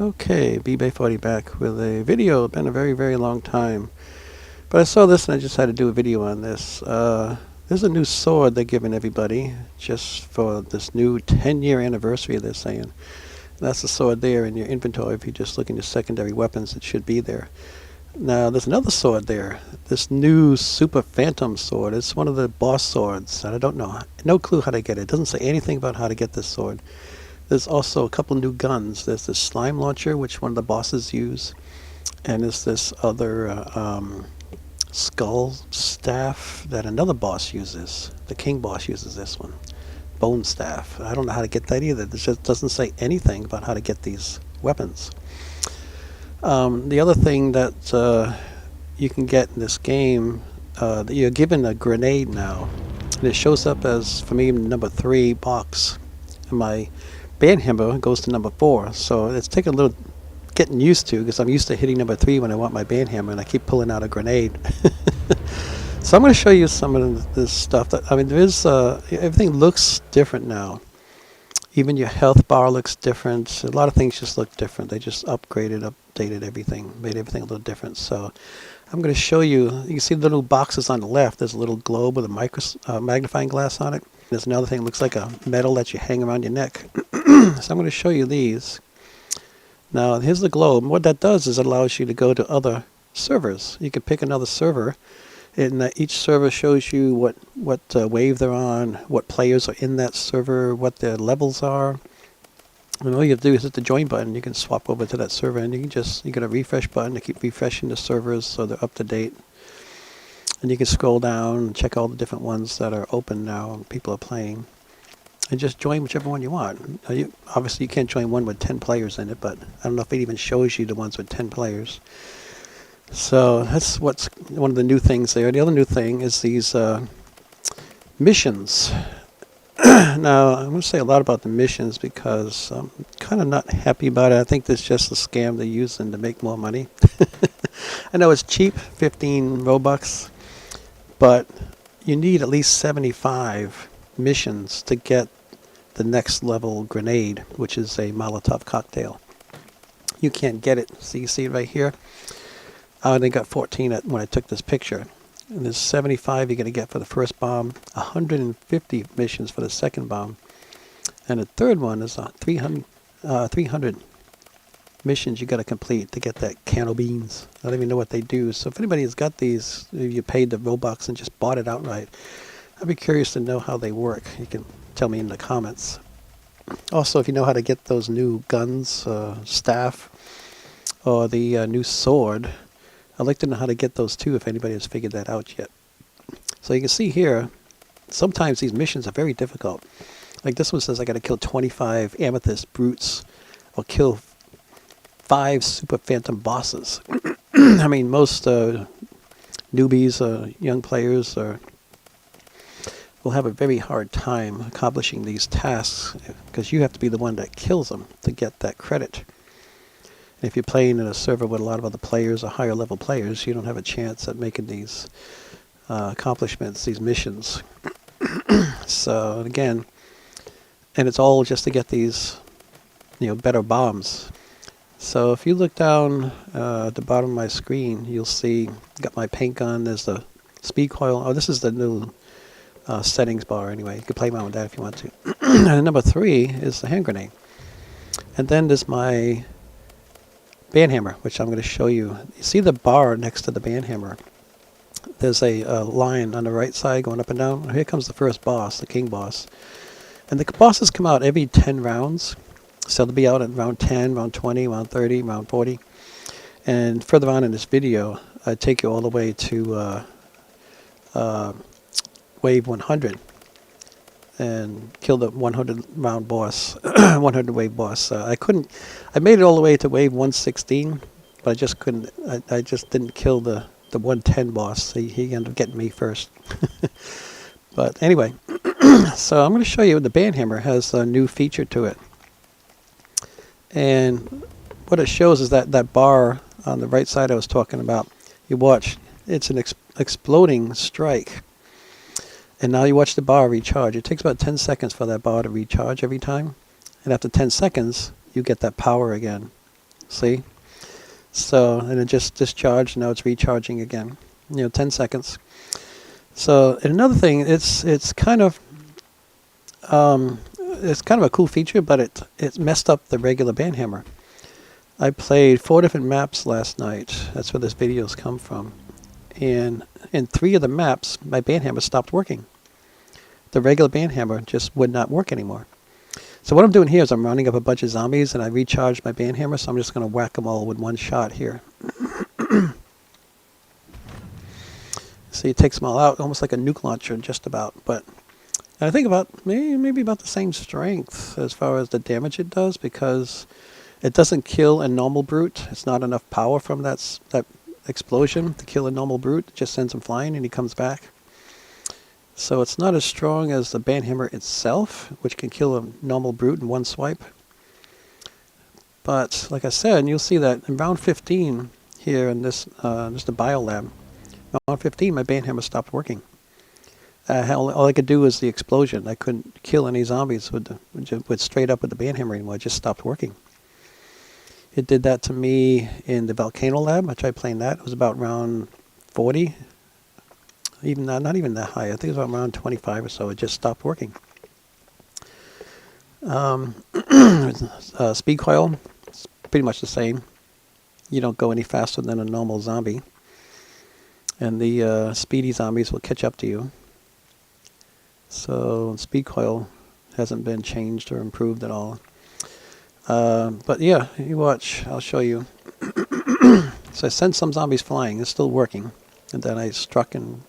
Okay, bbay40 back with a video. It's been a very long time. But I saw this and I just had to do a video on this. There's a new sword they're giving everybody just for this new 10-year anniversary, they're saying. And that's the sword there in your inventory. If you just look in your secondary weapons, it should be there. Now, there's another sword there. This new Super Phantom sword. It's one of the boss swords. And I don't know. No clue how to get it. It doesn't say anything about how to get this sword. There's also a couple new guns. There's this slime launcher, which one of the bosses use. And there's this other skull staff that another boss uses. The king boss uses this one. Bone staff. I don't know how to get that either. It just doesn't say anything about how to get these weapons. The other thing that you can get in this game, you're given a grenade now. And it shows up as, for me, number 3 box. And my band hammer goes to number 4. So it's taking a little getting used to, because I'm used to hitting number 3 when I want my band hammer, and I keep pulling out a grenade. So I'm going to show you some of this stuff. That, I mean, there is everything looks different now. Even your health bar looks different. A lot of things just look different. They just upgraded, updated everything, made everything a little different. So I'm going to show you. You can see the little boxes on the left. There's a little globe with a magnifying glass on it. There's another thing that looks like a medal that you hang around your neck. So I'm going to show you these. Now, here's the globe. What that does is it allows you to go to other servers. You can pick another server, and each server shows you what wave they're on, what players are in that server, what their levels are. And all you have to do is hit the join button. You can swap over to that server, and you get a refresh button to keep refreshing the servers so they're up to date. And you can scroll down and check all the different ones that are open now and people are playing. And just join whichever one you want. Obviously, you can't join one with 10 players in it, but I don't know if it even shows you the ones with 10 players. So that's what's one of the new things there. The other new thing is these missions. Now, I'm going to say a lot about the missions because I'm kind of not happy about it. I think that's just a scam they're using to make more money. I know it's cheap, 15 Robux, but you need at least 75 missions to get the next level grenade, which is a Molotov cocktail. You can't get it. So you see it right here. I only got 14 when I took this picture. And there's 75 you're going to get for the first bomb, 150 missions for the second bomb, and the third one is 300 missions you got to complete to get that can of beans. I don't even know what they do. So if anybody has got these, if you paid the Robux and just bought it outright, I'd be curious to know how they work. You can tell me in the comments. Also, if you know how to get those new guns, staff, or the new sword, I'd like to know how to get those too if anybody has figured that out yet. So you can see here, sometimes these missions are very difficult. Like this one says I got to kill 25 amethyst brutes or kill 5 super phantom bosses. I mean, most newbies, young players will have a very hard time accomplishing these tasks because you have to be the one that kills them to get that credit. And if you're playing in a server with a lot of other players or higher level players, you don't have a chance at making these accomplishments, these missions. So again, and it's all just to get these, better bombs. So if you look down at the bottom of my screen, you'll see got my paint gun. There's the speed coil. Oh, this is the new settings bar anyway. You can play around with that if you want to. And number 3 is the hand grenade. And then there's my band hammer, which I'm going to show you. You see the bar next to the band hammer. There's a line on the right side going up and down. Here comes the first boss, the king boss. And the bosses come out every 10 rounds. So they'll be out at round 10, round 20, round 30, round 40. And further on in this video, I take you all the way to wave 100 and kill the 100 round boss, 100 wave boss. I made it all the way to wave 116, but I just couldn't, I just didn't kill the 110 boss. He ended up getting me first. But anyway, so I'm going to show you the band hammer has a new feature to it. And what it shows is that bar on the right side I was talking about. You watch, it's an exploding strike. And now you watch the bar recharge. It takes about 10 seconds for that bar to recharge every time. And after 10 seconds, you get that power again. See? So, and it just discharged, now it's recharging again. 10 seconds. So, and another thing, it's kind of a cool feature, but it messed up the regular band hammer. I played 4 different maps last night. That's where this video's come from. And in 3 of the maps, my band hammer stopped working. The regular band hammer just would not work anymore. So what I'm doing here is I'm rounding up a bunch of zombies, and I recharged my band hammer, so I'm just going to whack them all with one shot here. See, it takes them all out, almost like a nuke launcher, just about. But I think about maybe about the same strength as far as the damage it does, because it doesn't kill a normal brute. It's not enough power from that explosion to kill a normal brute. It just sends him flying, and he comes back. So it's not as strong as the band hammer itself, which can kill a normal brute in one swipe. But like I said, you'll see that in round 15 here in this the biolab, round 15 my band hammer stopped working. All I could do was the explosion. I couldn't kill any zombies with straight up with the band hammer anymore. It just stopped working. It did that to me in the volcano lab. I tried playing that. It was about round 40. Even not even that high. I think it was around 25 or so. It just stopped working. Speed coil, it's pretty much the same. You don't go any faster than a normal zombie. And the speedy zombies will catch up to you. So speed coil hasn't been changed or improved at all. But yeah, you watch. I'll show you. So I sent some zombies flying. It's still working. And then I struck and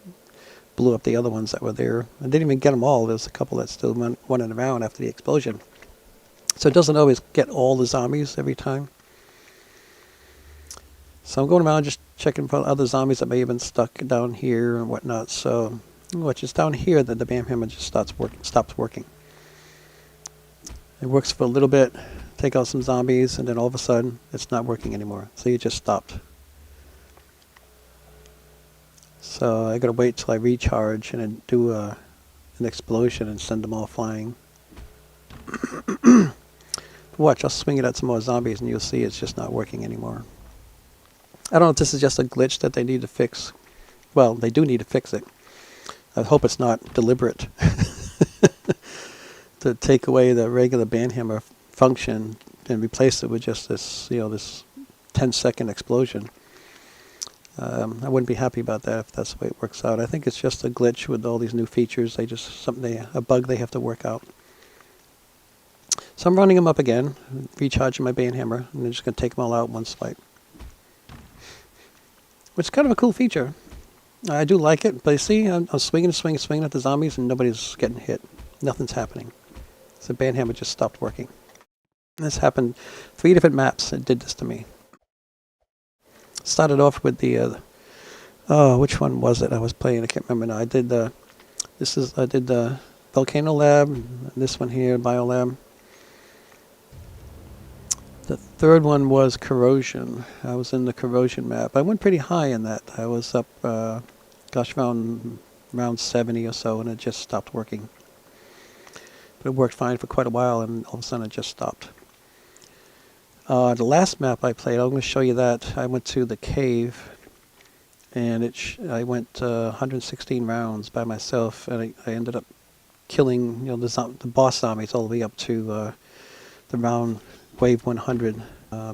blew up the other ones that were there. I didn't even get them all. There's a couple that still went running around after the explosion. So it doesn't always get all the zombies every time. So I'm going around just checking for other zombies that may have been stuck down here and whatnot. So watch, it's down here that the band hammer just stops working. It works for a little bit, take out some zombies, and then all of a sudden it's not working anymore. So you just stopped. So I gotta wait till I recharge and then do an explosion and send them all flying. Watch, I'll swing it at some more zombies and you'll see it's just not working anymore. I don't know if this is just a glitch that they need to fix. Well, they do need to fix it. I hope it's not deliberate to take away the regular band hammer function and replace it with just this, this 10-second explosion. I wouldn't be happy about that if that's the way it works out. I think it's just a glitch with all these new features. A bug they have to work out. So I'm running them up again, recharging my band hammer, and I'm just going to take them all out in one swipe. Which is kind of a cool feature. I do like it, but you see, I'm swinging at the zombies, and nobody's getting hit. Nothing's happening. So the band hammer just stopped working. This happened 3 different maps. It did this to me. Started off with the which one was it I was playing? I can't remember now. I did the volcano lab, and this one here, biolab. The third one was corrosion. I was in the corrosion map. I went pretty high in that. I was up, around 70 or so, and it just stopped working. But it worked fine for quite a while, and all of a sudden it just stopped. The last map I played, I'm going to show you that. I went to the cave, and I went 116 rounds by myself, and I ended up killing the boss zombies all the way up to the round wave 100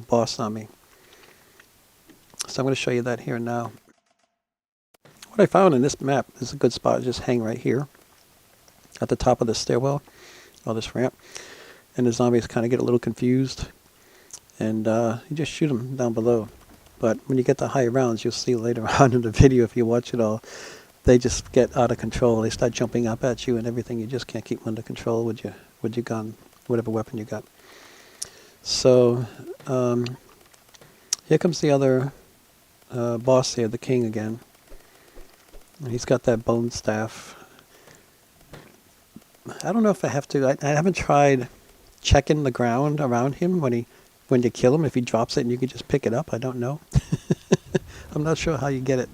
boss zombie. So I'm going to show you that here and now. What I found in this map is a good spot. Just hang right here at the top of the stairwell, or this ramp, and the zombies kind of get a little confused. And you just shoot them down below. But when you get the higher rounds, you'll see later on in the video, if you watch it all, they just get out of control. They start jumping up at you and everything. You just can't keep them under control with your gun, whatever weapon you got. So here comes the other boss here, the king again. And he's got that bone staff. I don't know if I have to. I haven't tried checking the ground around him when you kill him, if he drops it and you can just pick it up. I don't know. I'm not sure how you get it.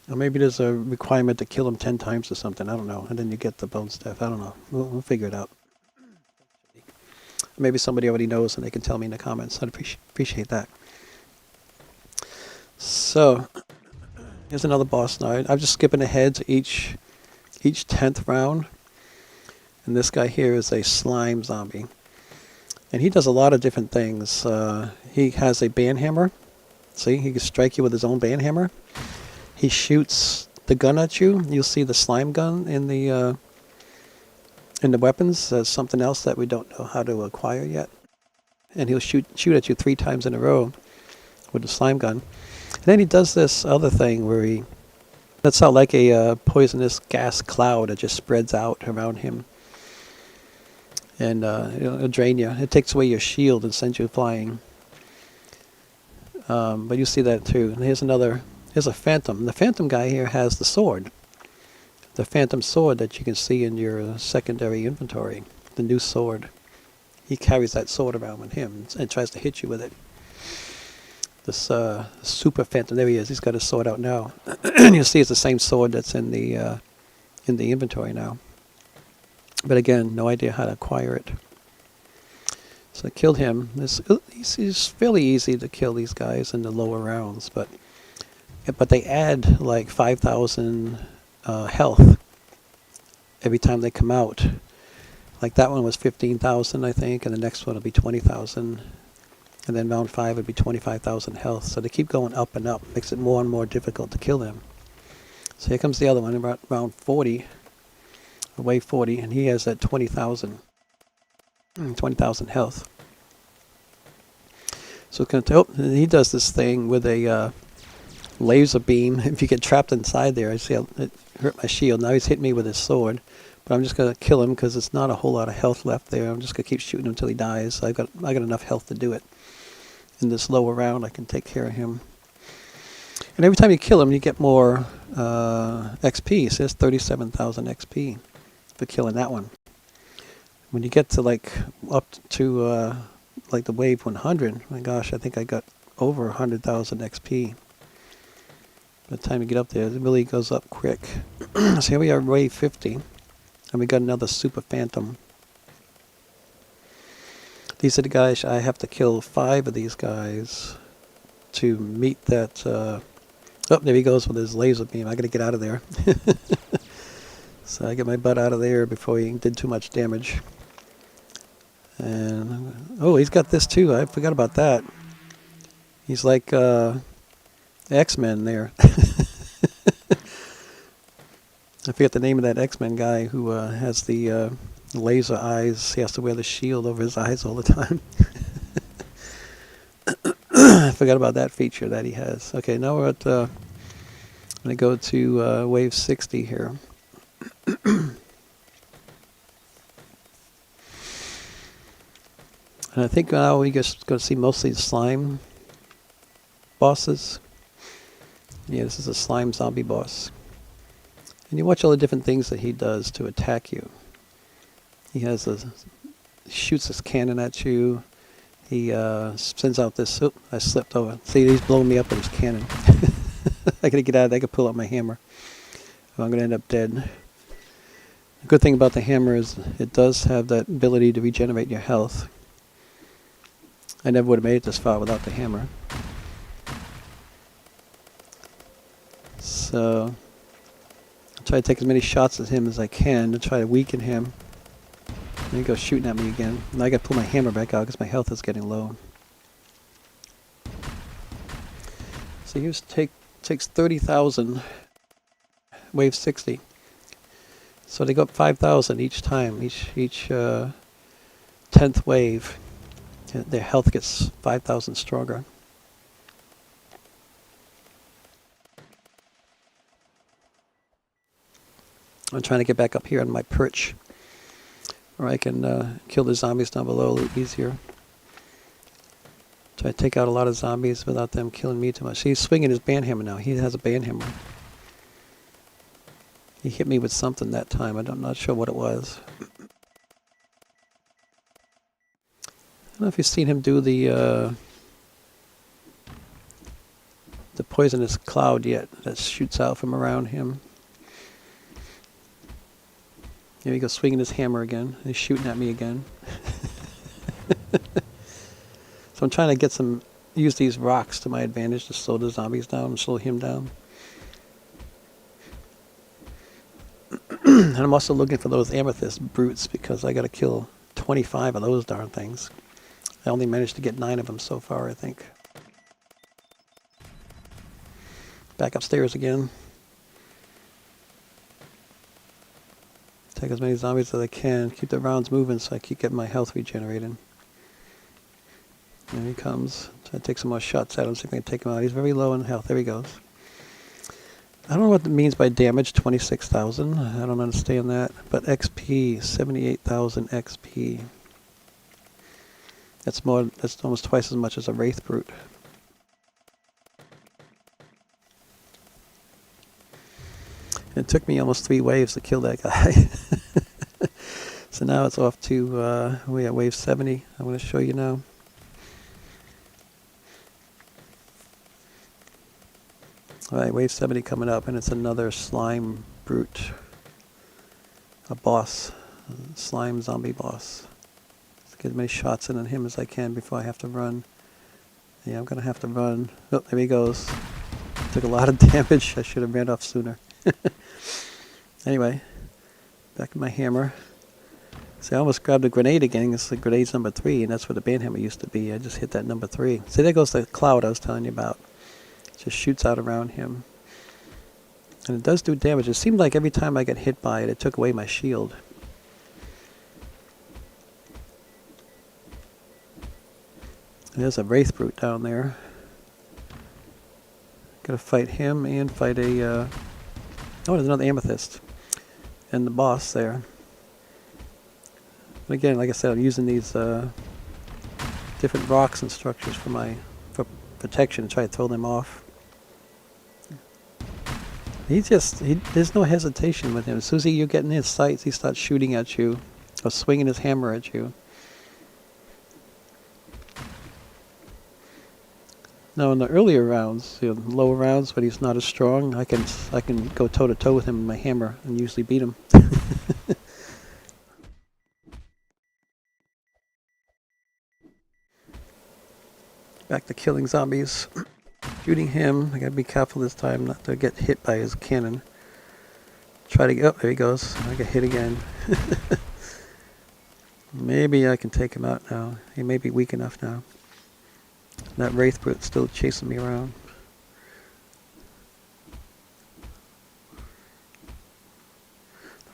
Or maybe there's a requirement to kill him 10 times or something. I don't know. And then you get the bone staff. I don't know. We'll figure it out. Maybe somebody already knows and they can tell me in the comments. I'd appreciate that. So here's another boss now. I'm just skipping ahead to each 10th round. And this guy here is a slime zombie. And he does a lot of different things. He has a band hammer. See, he can strike you with his own band hammer. He shoots the gun at you. You'll see the slime gun in the weapons. There's something else that we don't know how to acquire yet. And he'll shoot at you 3 times in a row with the slime gun. And then he does this other thing where he lets out like a poisonous gas cloud that just spreads out around him. And it'll drain you. It takes away your shield and sends you flying. But you see that too. And here's a phantom. The phantom guy here has the sword. The phantom sword that you can see in your secondary inventory. The new sword. He carries that sword around with him and tries to hit you with it. This super phantom. There he is. He's got his sword out now. And you'll see it's the same sword that's in the inventory now. But again, no idea how to acquire it. So I killed him. It's fairly easy to kill these guys in the lower rounds, but they add like 5,000 health every time they come out. Like that one was 15,000, I think, and the next one will be 20,000. And then round 5 would be 25,000 health. So they keep going up and up. Makes it more and more difficult to kill them. So here comes the other one, about round 40. Wave 40, and he has that 20,000 health. So it's going to he does this thing with a laser beam. If you get trapped inside there, I see it hurt my shield. Now he's hitting me with his sword, but I'm just going to kill him because it's not a whole lot of health left there. I'm just going to keep shooting him until he dies. I got enough health to do it. In this lower round, I can take care of him. And every time you kill him, you get more XP. So there's 37,000 XP. For killing that one. When you get to like up to like the wave 100, my gosh, I think I got over 100,000 XP. By the time you get up there, it really goes up quick. So here we are, wave 50, and we got another super phantom. These are the guys. I have to kill 5 of these guys to meet that. Oh, there he goes with his laser beam. I got to get out of there. So I get my butt out of there before he did too much damage. And oh, he's got this too. I forgot about that. He's like X-Men there. I forget the name of that X-Men guy who has the laser eyes. He has to wear the shield over his eyes all the time. I forgot about that feature that he has. Okay, now we're at. I'm gonna go to wave 60 here. And I think now we're just going to see mostly the slime bosses. Yeah, this is a slime zombie boss. And you watch all the different things that he does to attack you. He shoots this cannon at you. He sends out this. Oh, I slipped over. See, he's blowing me up with his cannon. I gotta get out of there. I can pull out my hammer. I'm gonna end up dead. The good thing about the hammer is it does have that ability to regenerate your health. I never would have made it this far without the hammer. So I'll try to take as many shots at him as I can to try to weaken him. There he goes shooting at me again. Now I gotta pull my hammer back out because my health is getting low. So he takes 30,000, wave 60. So they go up 5,000 each time, each 10th wave. Their health gets 5,000 stronger. I'm trying to get back up here on my perch, where I can kill the zombies down below a little easier. Try to take out a lot of zombies without them killing me too much. He's swinging his band hammer now. He has a band hammer. He hit me with something that time. I'm not sure what it was. I don't know if you've seen him do the poisonous cloud yet that shoots out from around him. Here he goes swinging his hammer again. He's shooting at me again. So I'm trying to use these rocks to my advantage to slow the zombies down and slow him down. And I'm also looking for those amethyst brutes because I got to kill 25 of those darn things. I only managed to get 9 of them so far, I think. Back upstairs again. Take as many zombies as I can. Keep the rounds moving so I keep getting my health regenerated. There he comes. Try to take some more shots at him, see if I can take him out. He's very low in health. There he goes. I don't know what it means by damage, 26,000. I don't understand that. But XP, 78,000 XP. That's almost twice as much as a Wraith Brute. It took me almost 3 waves to kill that guy. So now it's off to, we at wave 70. I'm going to show you now. Alright, wave 70 coming up, and it's another slime brute. A boss. A slime zombie boss. Let's get as many shots in on him as I can before I have to run. Yeah, I'm going to have to run. Oh, there he goes. Took a lot of damage. I should have ran off sooner. Anyway, back to my hammer. See, I almost grabbed a grenade again. It's the grenade's number 3, and that's where the band hammer used to be. I just hit that number 3. See, there goes the cloud I was telling you about. Just shoots out around him. And it does do damage. It seemed like every time I got hit by it, it took away my shield. And there's a Wraith Brute down there. Gotta fight him and fight a... oh, there's another Amethyst. And the boss there. But again, like I said, I'm using these different rocks and structures for protection to try to throw them off. There's no hesitation with him. As soon as you get in his sights, he starts shooting at you, or swinging his hammer at you. Now in the earlier rounds, lower rounds, when he's not as strong, I can go toe to toe with him with my hammer and usually beat him. Back to killing zombies. Shooting him. I gotta be careful this time not to get hit by his cannon. Try to get... Oh, there he goes. I get hit again. Maybe I can take him out now. He may be weak enough now. That Wraith Brute's still chasing me around.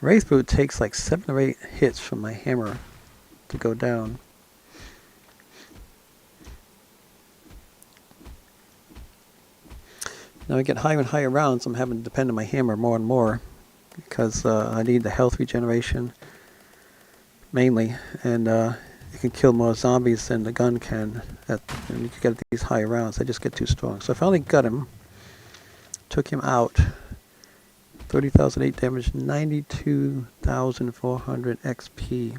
The Wraith Brute takes like 7 or 8 hits from my hammer to go down. Now I get higher and higher rounds, I'm having to depend on my hammer more and more because I need the health regeneration mainly, and it can kill more zombies than the gun can. And you can get these higher rounds, they just get too strong. So I finally got him, took him out. 30,008 damage, 92,400 XP.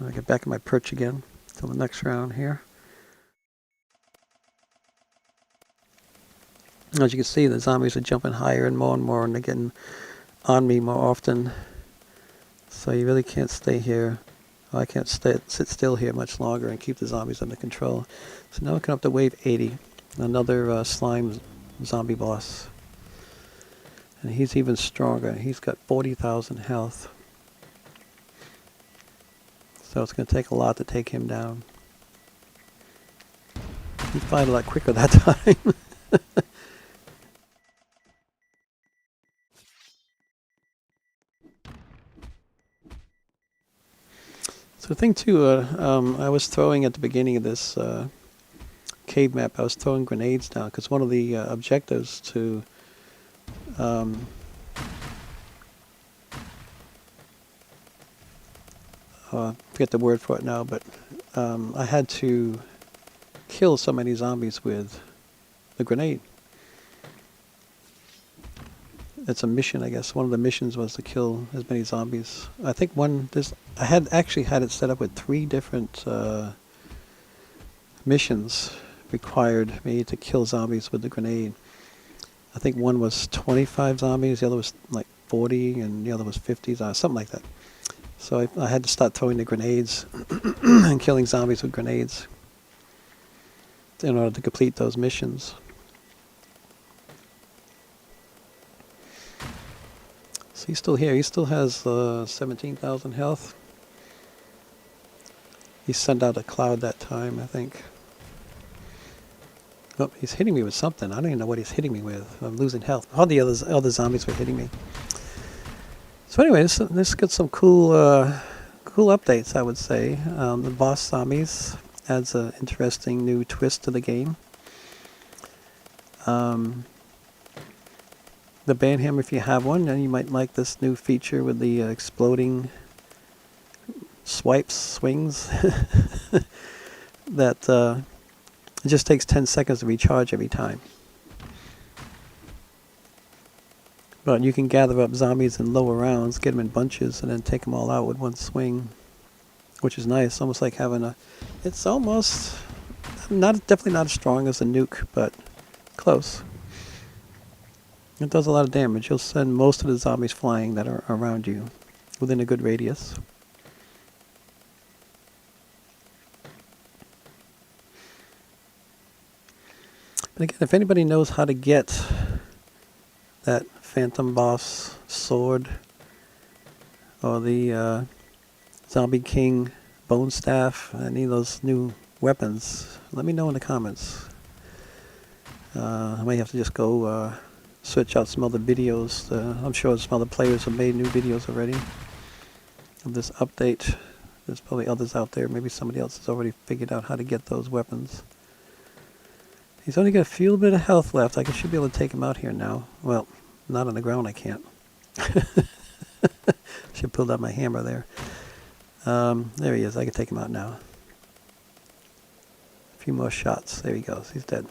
I get back in my perch again till the next round here. As you can see, the zombies are jumping higher and more, and they're getting on me more often. So you really can't stay here. I can't sit still here much longer and keep the zombies under control. So now we're coming up to wave 80, another slime zombie boss. And he's even stronger. He's got 40,000 health. So it's going to take a lot to take him down. He fired a lot quicker that time. So the thing too, I was throwing at the beginning of this cave map, I was throwing grenades down because one of the objectives to I forget the word for it now, but I had to kill so many zombies with the grenade. It's a mission, I guess. One of the missions was to kill as many zombies. I think I had actually had it set up with 3 different missions required me to kill zombies with the grenade. I think one was 25 zombies, the other was like 40 and the other was 50s, something like that. So I had to start throwing the grenades and killing zombies with grenades in order to complete those missions. So he's still here. He still has 17,000 health. He sent out a cloud that time, I think. Oh, he's hitting me with something. I don't even know what he's hitting me with. I'm losing health. All the other zombies were hitting me. So anyway, this got some cool updates, I would say. The boss zombies adds an interesting new twist to the game. The banhammer, if you have one, then you might like this new feature with the exploding swings. That it just takes 10 seconds to recharge every time. But you can gather up zombies in lower rounds, get them in bunches, and then take them all out with one swing, which is nice. Almost like having a... It's almost... definitely not as strong as a nuke, but close. It does a lot of damage. You'll send most of the zombies flying that are around you within a good radius. But again, if anybody knows how to get that Phantom Boss sword or the Zombie King Bone Staff, any of those new weapons, let me know in the comments. I might have to just go switch out some other videos. I'm sure some other players have made new videos already of this update. There's probably others out there. Maybe somebody else has already figured out how to get those weapons. He's only got a few bit of health left. I should be able to take him out here now. Well, not on the ground I can't. Should pull out my hammer there. There he is. I can take him out now. A few more shots. There he goes. He's dead.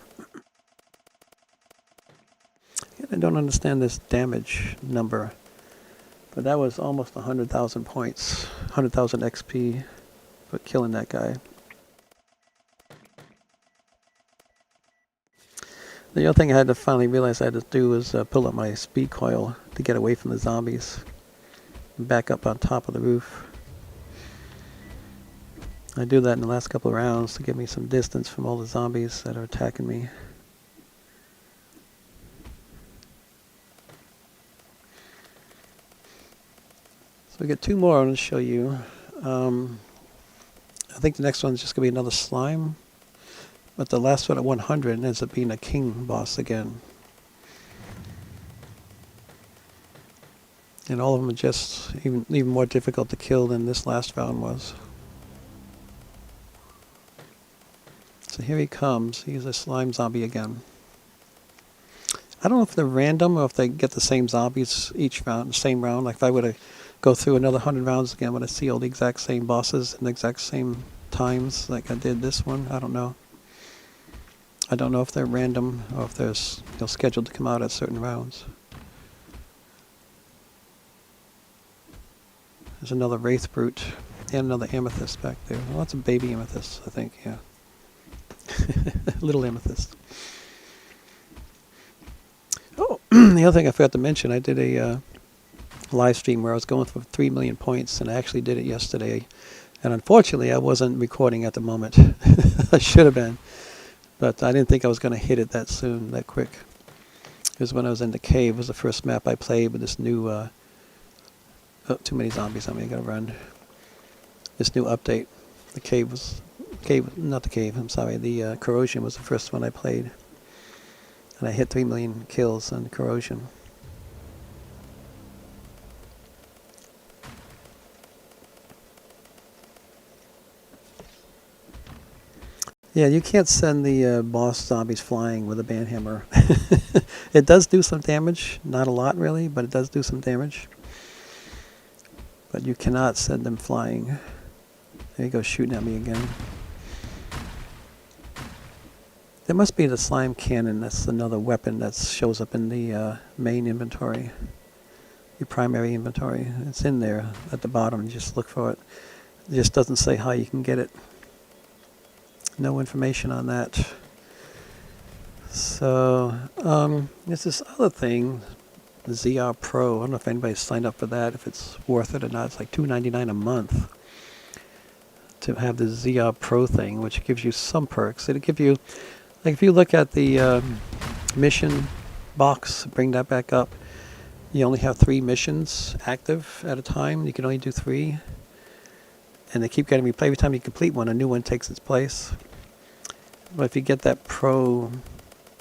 I don't understand this damage number, but that was almost 100,000 points, 100,000 XP for killing that guy. The other thing I had to finally realize I had to do was pull up my speed coil to get away from the zombies and back up on top of the roof. I do that in the last couple of rounds to give me some distance from all the zombies that are attacking me. So we get two more I want to show you. I think the next one's just going to be another slime. But the last one at 100 ends up being a king boss again. And all of them are just even more difficult to kill than this last round was. So here he comes. He's a slime zombie again. I don't know if they're random or if they get the same zombies each round, same round. Like if I were to go through another 100 rounds again, would I see all the exact same bosses in the exact same times like I did this one? I don't know. I don't know if they're random or if they're scheduled to come out at certain rounds. There's another Wraith Brute and another Amethyst back there. Well, that's a baby Amethyst, I think, yeah. Little Amethyst. Oh, the other thing I forgot to mention, I did a live stream where I was going for 3 million points, and I actually did it yesterday. And unfortunately, I wasn't recording at the moment. I should have been. But I didn't think I was going to hit it that soon, that quick. It was when I was in the cave. It was the first map I played with this new... oh, too many zombies on me. I gotta run. This new update. The cave was... not the cave, I'm sorry. The corrosion was the first one I played. And I hit 3 million kills on corrosion. Yeah, you can't send the boss zombies flying with a banhammer. It does do some damage. Not a lot, really, but it does do some damage. But you cannot send them flying. There you go, shooting at me again. There must be the slime cannon. That's another weapon that shows up in the main inventory. Your primary inventory. It's in there at the bottom. You just look for it. It just doesn't say how you can get it. No information on that. So, there's this other thing the ZR Pro. I don't know if anybody's signed up for that, if it's worth it or not. It's like $2.99 a month to have the ZR Pro thing, which gives you some perks. It'll give you, like if you look at the mission box, bring that back up, you only have 3 missions active at a time. You can only do 3. And they keep getting replayed. Every time you complete one, a new one takes its place. But if you get that Pro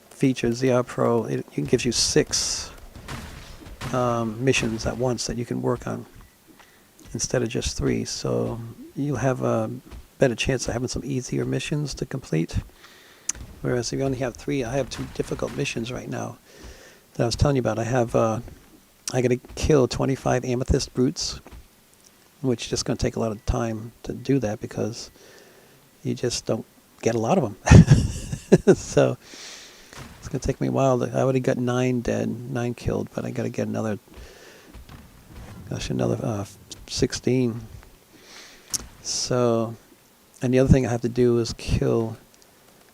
feature, ZR Pro, it gives you 6 missions at once that you can work on instead of just 3. So you'll have a better chance of having some easier missions to complete. Whereas if you only have 3, I have 2 difficult missions right now that I was telling you about. I got to kill 25 amethyst brutes, which is just going to take a lot of time to do that because you just don't get a lot of them. So it's going to take me a while. I already got 9 dead, 9 killed, but I got to get another 16. So, and the other thing I have to do is kill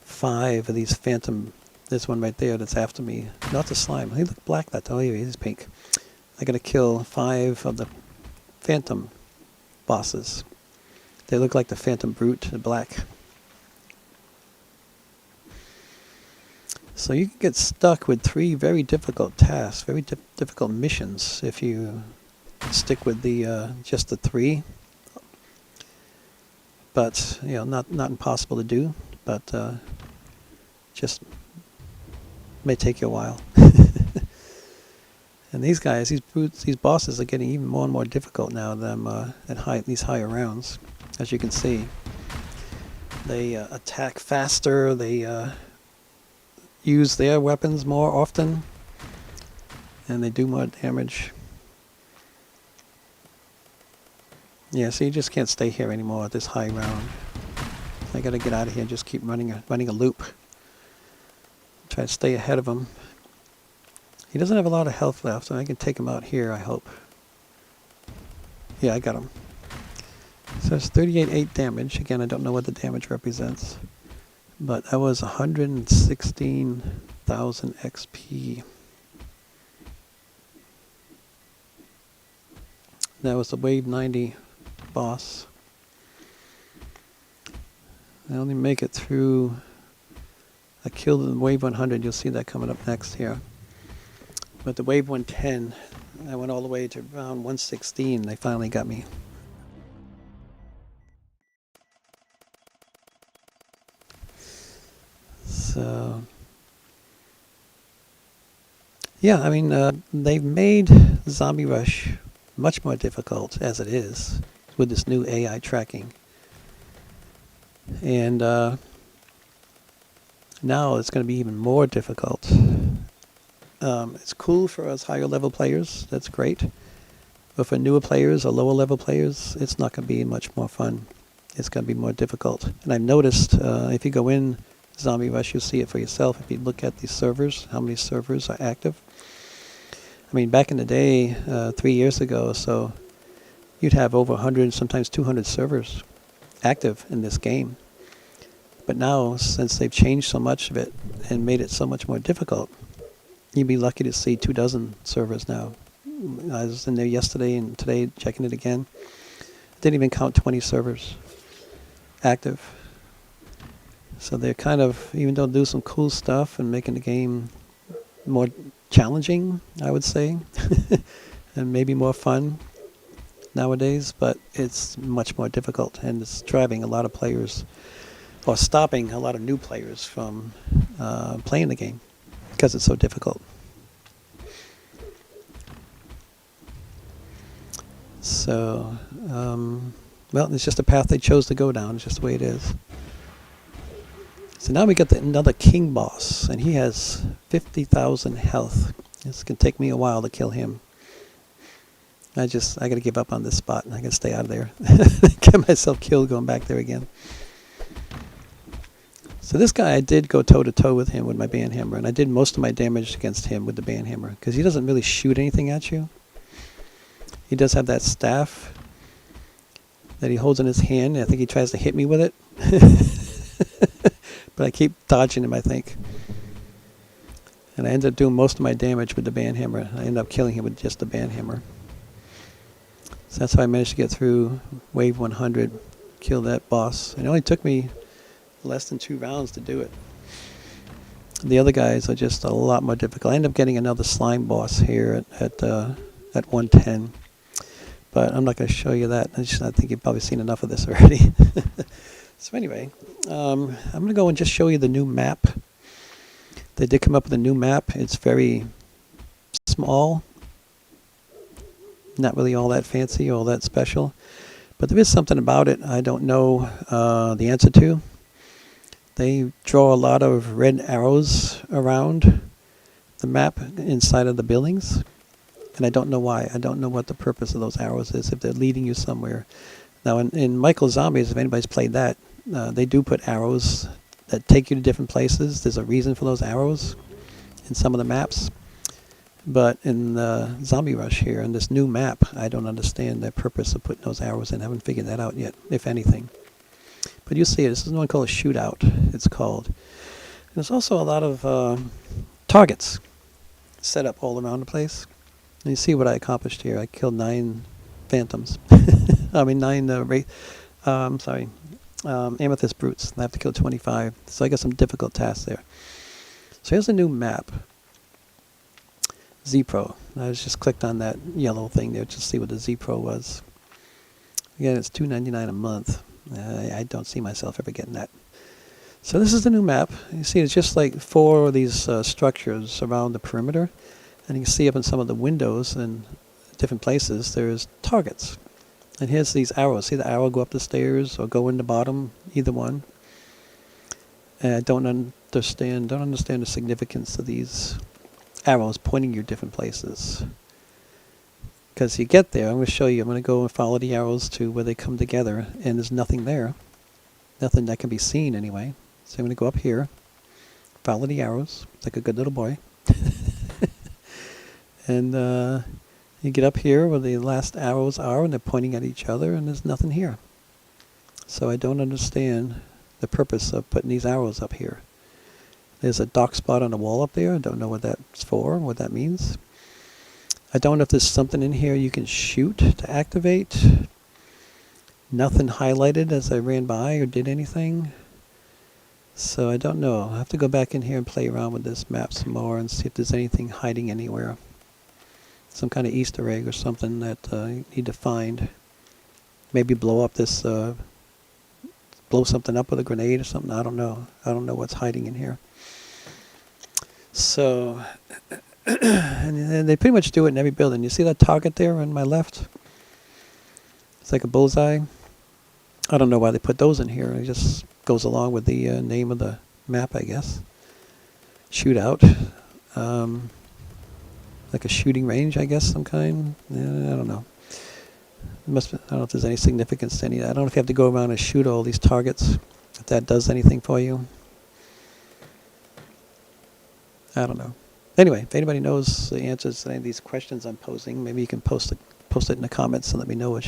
5 of these phantom. This one right there that's after me. Not the slime. He look black. Oh, he's pink. I got to kill 5 of the phantom bosses. They look like the phantom brute, the black. So you can get stuck with 3 very difficult tasks, very difficult missions if you stick with the just the 3. But not impossible to do, but just may take you a while. And these guys, these bosses are getting even more and more difficult now at these higher rounds. As you can see, they attack faster. They use their weapons more often, and they do more damage. Yeah, so you just can't stay here anymore at this high round. I got to get out of here and just keep running a loop. Try to stay ahead of him. He doesn't have a lot of health left, so I can take him out here, I hope. Yeah, I got him. So it's 38 damage. Again, I don't know what the damage represents. But that was 116,000 XP. That was the Wave 90 boss. I only make it through. I killed the Wave 100. You'll see that coming up next here. But the Wave 110, I went all the way to round 116. They finally got me. So, yeah, I mean, they've made Zombie Rush much more difficult as it is with this new AI tracking. And now it's going to be even more difficult. It's cool for us higher level players, that's great. But for newer players or lower level players, it's not going to be much more fun. It's going to be more difficult. And I've noticed if you go in Zombie Rush, you'll see it for yourself. If you look at these servers, how many servers are active. I mean, back in the day, 3 years ago or so, you'd have over 100, sometimes 200 servers active in this game. But now, since they've changed so much of it and made it so much more difficult, you'd be lucky to see 24 servers now. I was in there yesterday and today checking it again. Didn't even count 20 servers active. So they're kind of, even though they do some cool stuff and making the game more challenging, I would say, and maybe more fun nowadays, but it's much more difficult, and it's driving a lot of players, or stopping a lot of new players from playing the game because it's so difficult. So, well, it's just a path they chose to go down. It's just the way it is. So now we got another king boss, and he has 50,000 health. It's going to take me a while to kill him. I got to give up on this spot, and I got to stay out of there. Get myself killed going back there again. So this guy, I did go toe-to-toe with him with my band hammer, and I did most of my damage against him with the band hammer, because he doesn't really shoot anything at you. He does have that staff that he holds in his hand. I think he tries to hit me with it. But I keep dodging him, I think. And And I ended up doing most of my damage with the band hammer. I ended up killing him with just the band hammer. So that's how I managed to get through wave 100, kill that boss. And it only took me less than 2 rounds to do it. The other guys are just a lot more difficult. I ended up getting another slime boss here at 110. But I'm not going to show you that. I think you've probably seen enough of this already. So anyway, I'm going to go and just show you the new map. They did come up with a new map. It's very small. Not really all that fancy, all that special. But there is something about it I don't know the answer to. They draw a lot of red arrows around the map inside of the buildings. And I don't know why. I don't know what the purpose of those arrows is, if they're leading you somewhere. Now, in Michael Zombies, if anybody's played that, they do put arrows that take you to different places. There's a reason for those arrows in some of the maps. But in Zombie Rush here, in this new map, I don't understand the purpose of putting those arrows in. I haven't figured that out yet, if anything. But you see it. This is one called a shootout, it's called. And there's also a lot of targets set up all around the place. And you see what I accomplished here. I killed 9 phantoms. I mean, 9 amethyst brutes. I have to kill 25. So I got some difficult tasks there. So here's a new map. Z-Pro. I just clicked on that yellow thing there to see what the Z-Pro was. Again, it's $2.99 a month. I don't see myself ever getting that. So this is the new map. You see it's just like 4 of these structures around the perimeter. And you can see up in some of the windows and different places there's targets. And here's these arrows. See the arrow go up the stairs or go in the bottom, either one. And I don't understand the significance of these arrows pointing you different places. Because you get there, I'm going to show you, I'm going to go and follow the arrows to where they come together, and there's nothing there. Nothing that can be seen anyway. So I'm going to go up here, follow the arrows, like a good little boy. And you get up here where the last arrows are, and they're pointing at each other, and there's nothing here. So I don't understand the purpose of putting these arrows up here. There's a dark spot on the wall up there. I don't know what that's for, what that means. I don't know if there's something in here you can shoot to activate. Nothing highlighted as I ran by or did anything. So I don't know. I'll have to go back in here and play around with this map some more and see if there's anything hiding anywhere. Some kind of Easter egg or something that you need to find. Maybe blow up this, blow something up with a grenade or something. I don't know. I don't know what's hiding in here. So, and they pretty much do it in every building. You see that target there on my left? It's like a bullseye. I don't know why they put those in here. It just goes along with the name of the map, I guess. Shootout. Like a shooting range, I guess, some kind. I don't know. I don't know if there's any significance to any of that. I don't know if you have to go around and shoot all these targets, if that does anything for you. I don't know. Anyway, if anybody knows the answers to any of these questions I'm posing, maybe you can post it in the comments and let me know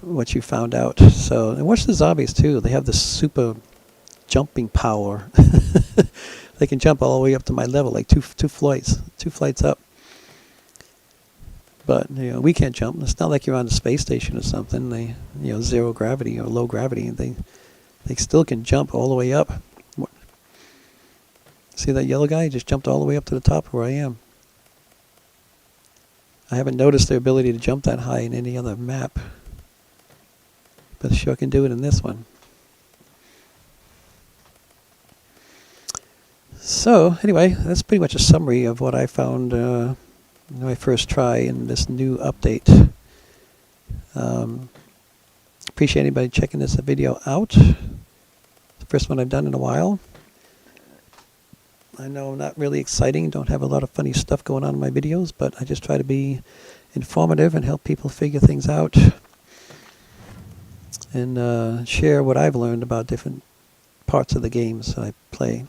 what you found out. So, and watch the zombies too. They have this super jumping power. They can jump all the way up to my level, like two flights up. But we can't jump. It's not like you're on a space station or something. They, zero gravity or low gravity. They still can jump all the way up. See that yellow guy? He just jumped all the way up to the top of where I am. I haven't noticed their ability to jump that high in any other map. But sure can do it in this one. So, anyway, that's pretty much a summary of what I found in my first try in this new update. Appreciate anybody checking this video out. The first one I've done in a while. I know not really exciting, don't have a lot of funny stuff going on in my videos, but I just try to be informative and help people figure things out. And share what I've learned about different parts of the games that I play.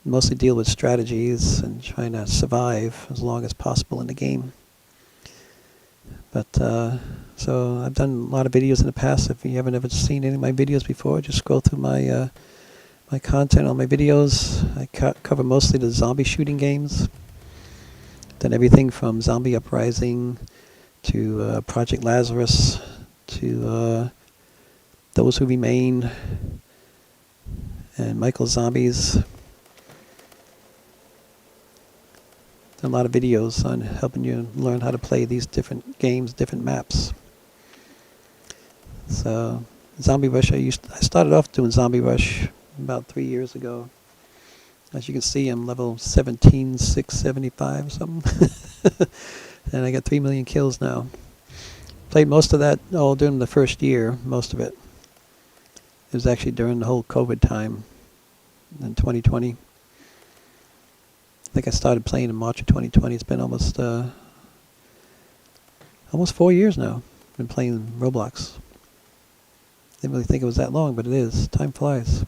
Mostly deal with strategies and trying to survive as long as possible in the game. But so I've done a lot of videos in the past. If you haven't ever seen any of my videos before, just scroll through my my content on my videos. I cover mostly the zombie shooting games. Done everything from Zombie Uprising to Project Lazarus to Those Who Remain and Michael Zombies. Done a lot of videos on helping you learn how to play these different games, different maps. So Zombie Rush, I started off doing Zombie Rush about 3 years ago. As you can see, I'm level 17,675 or something. And I got 3 million kills now. Played most of that all during the first year, most of it. It was actually during the whole COVID time in 2020. I think I started playing in March of 2020. It's been almost 4 years now. I've been playing Roblox. Didn't really think it was that long, but it is. Time flies.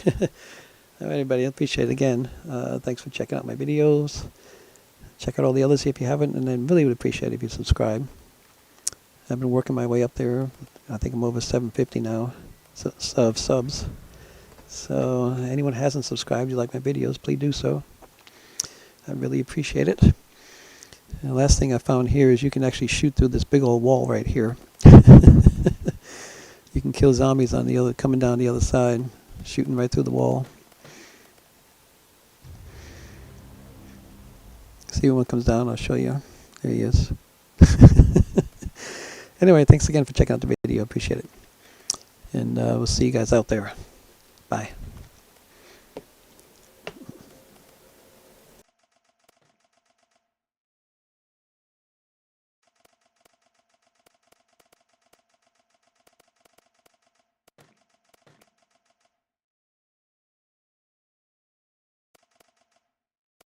All right, everybody, I appreciate it again. Thanks for checking out my videos. Check out all the others if you haven't, and I really would appreciate it if you subscribe. I've been working my way up there. I think I'm over 750 now of subs. So anyone who hasn't subscribed, you like my videos, please do so. I really appreciate it. And the last thing I found here is you can actually shoot through this big old wall right here. You can kill zombies on the other, coming down the other side, shooting right through the wall. See when one comes down, I'll show you. There he is. Anyway, thanks again for checking out the video. Appreciate it. And we'll see you guys out there. Bye.